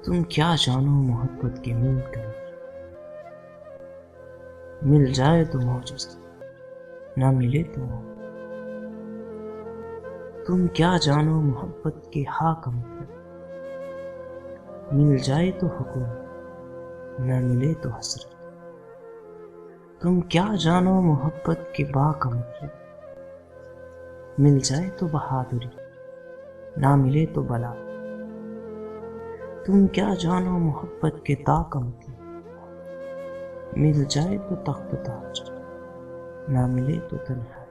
تم کیا جانو محبت کے مین کا مل جائے تو معجزہ نہ ملے تو تم کیا جانو محبت کے ہاں کا مطلب مل جائے تو حکم نہ ملے تو حسرت تم کیا جانو محبت کے با کا مطلب مل جائے تو بہادری نہ ملے تو بلا تم کیا جانو محبت کے تا کا مطلب مل جائے تو تخت و تاج نہ ملے تو تنہائی